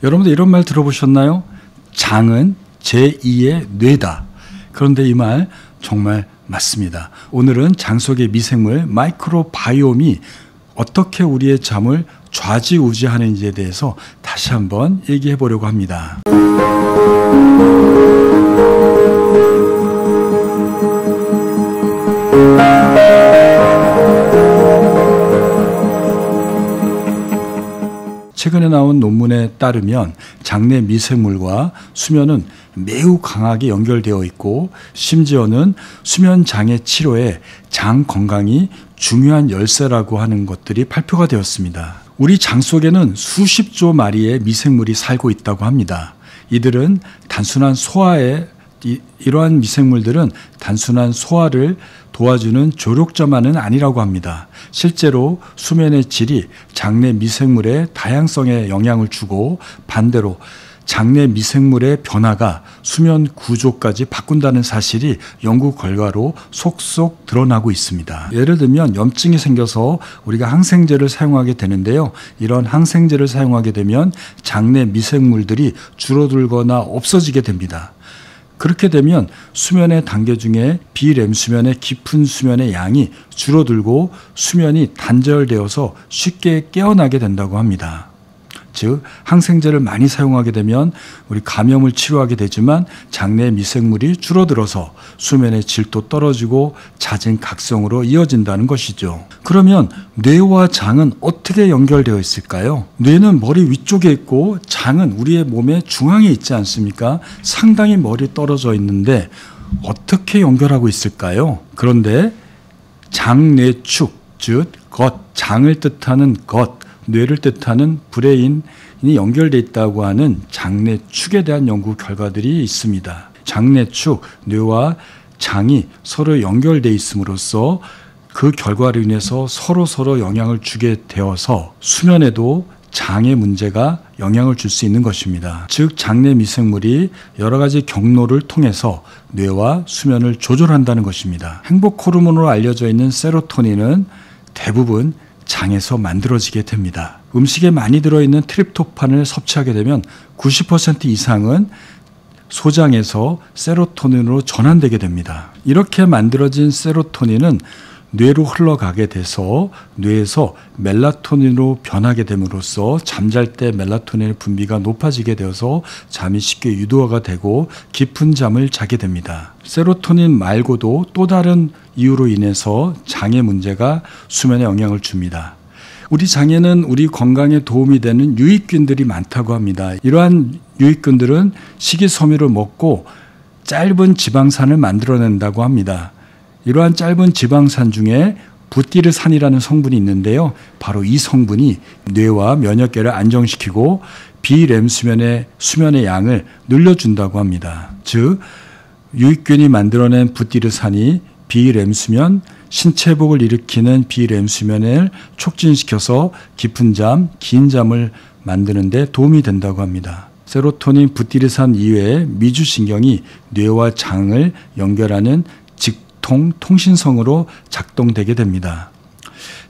여러분들 이런 말 들어보셨나요? 장은 제2의 뇌다. 그런데 이 말 정말 맞습니다. 오늘은 장 속의 미생물 마이크로바이옴이 어떻게 우리의 잠을 좌지우지하는지에 대해서 다시 한번 얘기해 보려고 합니다. 최근에 나온 논문에 따르면 장내 미생물과 수면은 매우 강하게 연결되어 있고 심지어는 수면 장애 치료에 장 건강이 중요한 열쇠라고 하는 것들이 발표가 되었습니다. 우리 장 속에는 수십조 마리의 미생물이 살고 있다고 합니다. 이들은 단순한 소화에 이러한 미생물들은 단순한 소화를 도와주는 조력자만은 아니라고 합니다. 실제로 수면의 질이 장내 미생물의 다양성에 영향을 주고 반대로 장내 미생물의 변화가 수면 구조까지 바꾼다는 사실이 연구 결과로 속속 드러나고 있습니다. 예를 들면 염증이 생겨서 우리가 항생제를 사용하게 되는데요. 이런 항생제를 사용하게 되면 장내 미생물들이 줄어들거나 없어지게 됩니다. 그렇게 되면 수면의 단계 중에 비렘 수면의 깊은 수면의 양이 줄어들고 수면이 단절되어서 쉽게 깨어나게 된다고 합니다. 즉 항생제를 많이 사용하게 되면 우리 감염을 치료하게 되지만 장내 미생물이 줄어들어서 수면의 질도 떨어지고 잦은 각성으로 이어진다는 것이죠. 그러면 뇌와 장은 어떻게 연결되어 있을까요? 뇌는 머리 위쪽에 있고 장은 우리의 몸의 중앙에 있지 않습니까? 상당히 멀리 떨어져 있는데 어떻게 연결하고 있을까요? 그런데 장뇌축, 즉 겉, 장을 뜻하는 겉, 뇌를 뜻하는 브레인이 연결되어 있다고 하는 장뇌축에 대한 연구 결과들이 있습니다. 장뇌축, 뇌와 장이 서로 연결되어 있음으로써 그 결과로 인해서 서로 영향을 주게 되어서 수면에도 장의 문제가 영향을 줄 수 있는 것입니다. 즉 장내 미생물이 여러 가지 경로를 통해서 뇌와 수면을 조절한다는 것입니다. 행복 호르몬으로 알려져 있는 세로토닌은 대부분 장에서 만들어지게 됩니다. 음식에 많이 들어있는 트립토판을 섭취하게 되면 90% 이상은 소장에서 세로토닌으로 전환되게 됩니다. 이렇게 만들어진 세로토닌은 뇌로 흘러가게 돼서 뇌에서 멜라토닌으로 변하게 됨으로써 잠잘 때 멜라토닌의 분비가 높아지게 되어서 잠이 쉽게 유도가 되고 깊은 잠을 자게 됩니다. 세로토닌 말고도 또 다른 이유로 인해서 장의 문제가 수면에 영향을 줍니다. 우리 장에는 우리 건강에 도움이 되는 유익균들이 많다고 합니다. 이러한 유익균들은 식이섬유를 먹고 짧은 지방산을 만들어낸다고 합니다. 이러한 짧은 지방산 중에 부티르산이라는 성분이 있는데요. 바로 이 성분이 뇌와 면역계를 안정시키고 비렘 수면의 양을 늘려준다고 합니다. 즉 유익균이 만들어낸 부티르산이 비렘 수면, 신체복을 일으키는 비렘 수면을 촉진시켜서 깊은 잠, 긴 잠을 만드는 데 도움이 된다고 합니다. 세로토닌, 부티르산 이외에 미주신경이 뇌와 장을 연결하는 통신성으로 작동되게 됩니다.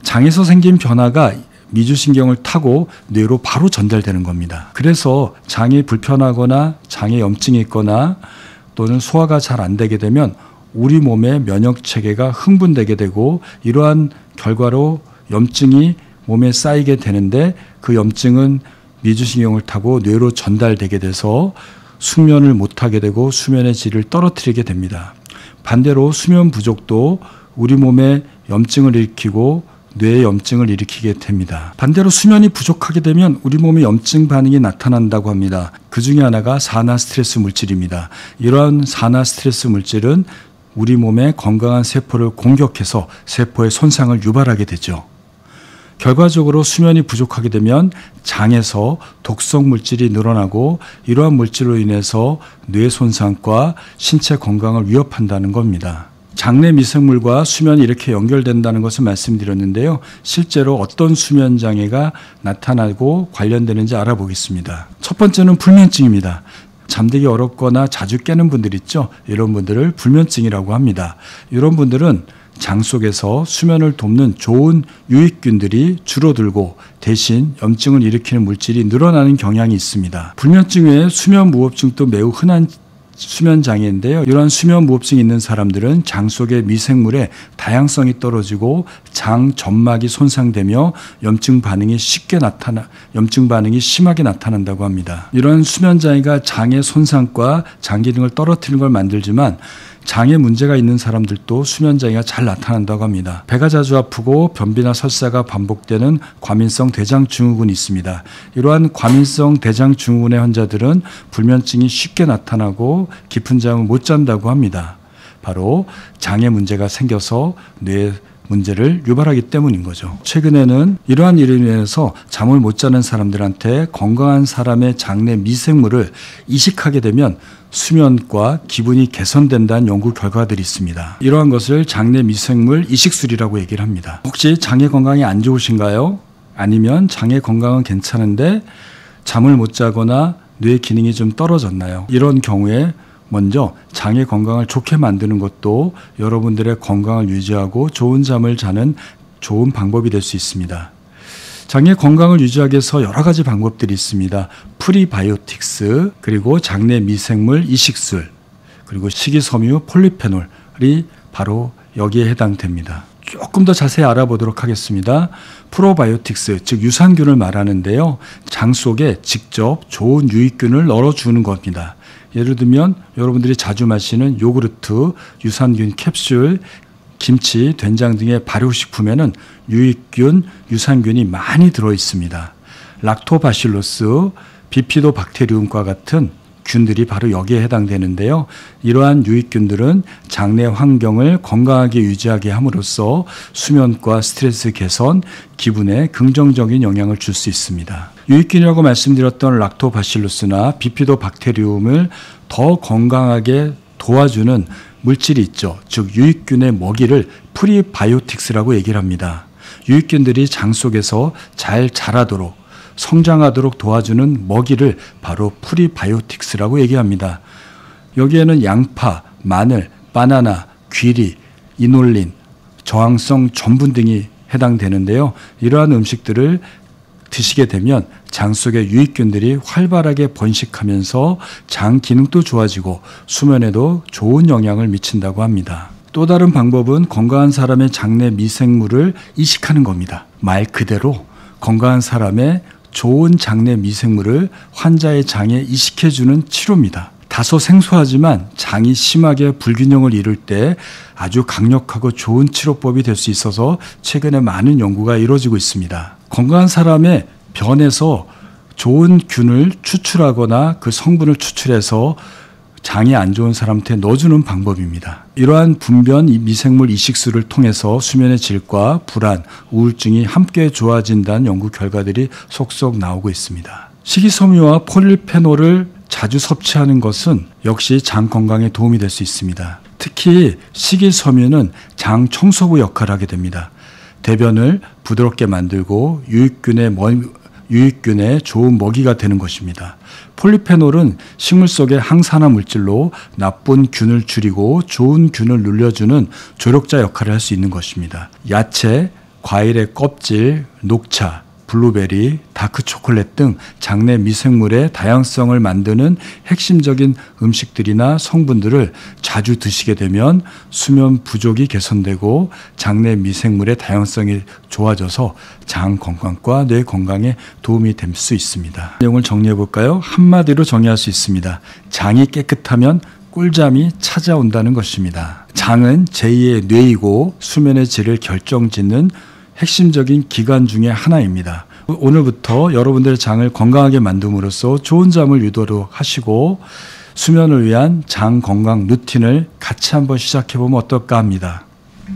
장에서 생긴 변화가 미주신경을 타고 뇌로 바로 전달되는 겁니다. 그래서 장이 불편하거나 장에 염증이 있거나 또는 소화가 잘 안 되게 되면 우리 몸의 면역체계가 흥분되게 되고 이러한 결과로 염증이 몸에 쌓이게 되는데 그 염증은 미주신경을 타고 뇌로 전달되게 돼서 숙면을 못하게 되고 수면의 질을 떨어뜨리게 됩니다. 반대로 수면 부족도 우리 몸에 염증을 일으키고 뇌에 염증을 일으키게 됩니다. 반대로 수면이 부족하게 되면 우리 몸에 염증 반응이 나타난다고 합니다. 그 중에 하나가 산화 스트레스 물질입니다. 이러한 산화 스트레스 물질은 우리 몸의 건강한 세포를 공격해서 세포의 손상을 유발하게 되죠. 결과적으로 수면이 부족하게 되면 장에서 독성 물질이 늘어나고 이러한 물질로 인해서 뇌 손상과 신체 건강을 위협한다는 겁니다. 장내 미생물과 수면이 이렇게 연결된다는 것을 말씀드렸는데요. 실제로 어떤 수면 장애가 나타나고 관련되는지 알아보겠습니다. 첫 번째는 불면증입니다. 잠들기 어렵거나 자주 깨는 분들 있죠. 이런 분들을 불면증이라고 합니다. 이런 분들은 장 속에서 수면을 돕는 좋은 유익균들이 줄어들고 대신 염증을 일으키는 물질이 늘어나는 경향이 있습니다. 불면증 외에 수면무호흡증도 매우 흔한 수면장애인데요. 이러한 수면무호흡증이 있는 사람들은 장 속의 미생물의 다양성이 떨어지고 장 점막이 손상되며 염증 반응이 심하게 나타난다고 합니다. 이러한 수면장애가 장의 손상과 장 기능을 떨어뜨리는 걸 만들지만 장에 문제가 있는 사람들도 수면장애가 잘 나타난다고 합니다. 배가 자주 아프고 변비나 설사가 반복되는 과민성 대장증후군이 있습니다. 이러한 과민성 대장증후군의 환자들은 불면증이 쉽게 나타나고 깊은 잠을 못 잔다고 합니다. 바로 장에 문제가 생겨서 뇌에 문제를 유발하기 때문인 거죠. 최근에는 이러한 일로 인해서 잠을 못 자는 사람들한테 건강한 사람의 장내 미생물을 이식하게 되면 수면과 기분이 개선된다는 연구 결과들이 있습니다. 이러한 것을 장내 미생물 이식술이라고 얘기를 합니다. 혹시 장의 건강이 안 좋으신가요? 아니면 장의 건강은 괜찮은데 잠을 못 자거나 뇌 기능이 좀 떨어졌나요? 이런 경우에 먼저 장의 건강을 좋게 만드는 것도 여러분들의 건강을 유지하고 좋은 잠을 자는 좋은 방법이 될 수 있습니다. 장의 건강을 유지하기 위해서 여러 가지 방법들이 있습니다. 프리바이오틱스, 그리고 장내 미생물 이식술, 그리고 식이섬유 폴리페놀이 바로 여기에 해당됩니다. 조금 더 자세히 알아보도록 하겠습니다. 프로바이오틱스, 즉 유산균을 말하는데요. 장 속에 직접 좋은 유익균을 넣어주는 겁니다. 예를 들면 여러분들이 자주 마시는 요구르트, 유산균 캡슐, 김치, 된장 등의 발효식품에는 유익균, 유산균이 많이 들어있습니다. 락토바실로스, 비피도박테리움과 같은 균들이 바로 여기에 해당되는데요. 이러한 유익균들은 장내 환경을 건강하게 유지하게 함으로써 수면과 스트레스 개선, 기분에 긍정적인 영향을 줄 수 있습니다. 유익균이라고 말씀드렸던 락토바실루스나 비피도박테리움을 더 건강하게 도와주는 물질이 있죠. 즉 유익균의 먹이를 프리바이오틱스라고 얘기를 합니다. 유익균들이 장 속에서 잘 자라도록 성장하도록 도와주는 먹이를 바로 프리바이오틱스라고 얘기합니다. 여기에는 양파, 마늘, 바나나, 귀리, 이놀린, 저항성 전분 등이 해당되는데요. 이러한 음식들을 드시게 되면 장 속의 유익균들이 활발하게 번식하면서 장 기능도 좋아지고 수면에도 좋은 영향을 미친다고 합니다. 또 다른 방법은 건강한 사람의 장내 미생물을 이식하는 겁니다. 말 그대로 건강한 사람의 좋은 장내 미생물을 환자의 장에 이식해주는 치료입니다. 다소 생소하지만 장이 심하게 불균형을 이룰 때 아주 강력하고 좋은 치료법이 될 수 있어서 최근에 많은 연구가 이루어지고 있습니다. 건강한 사람의 변에서 좋은 균을 추출하거나 그 성분을 추출해서 장이 안 좋은 사람한테 넣어주는 방법입니다. 이러한 분변 미생물 이식술을 통해서 수면의 질과 불안, 우울증이 함께 좋아진다는 연구 결과들이 속속 나오고 있습니다. 식이섬유와 폴리페놀을 자주 섭취하는 것은 역시 장 건강에 도움이 될 수 있습니다. 특히 식이섬유는 장 청소부 역할을 하게 됩니다. 대변을 부드럽게 만들고 유익균의 좋은 먹이가 되는 것입니다. 폴리페놀은 식물 속의 항산화 물질로 나쁜 균을 줄이고 좋은 균을 늘려주는 조력자 역할을 할 수 있는 것입니다. 야채, 과일의 껍질, 녹차, 블루베리, 다크초콜릿 등 장내 미생물의 다양성을 만드는 핵심적인 음식들이나 성분들을 자주 드시게 되면 수면 부족이 개선되고 장내 미생물의 다양성이 좋아져서 장 건강과 뇌 건강에 도움이 될 수 있습니다. 내용을 정리해 볼까요? 한마디로 정의할 수 있습니다. 장이 깨끗하면 꿀잠이 찾아온다는 것입니다. 장은 제2의 뇌이고 수면의 질을 결정짓는 핵심적인 기관 중에 하나입니다. 오늘부터 여러분들의 장을 건강하게 만듦으로써 좋은 잠을 유도록 하시고 수면을 위한 장 건강 루틴을 같이 한번 시작해 보면 어떨까 합니다.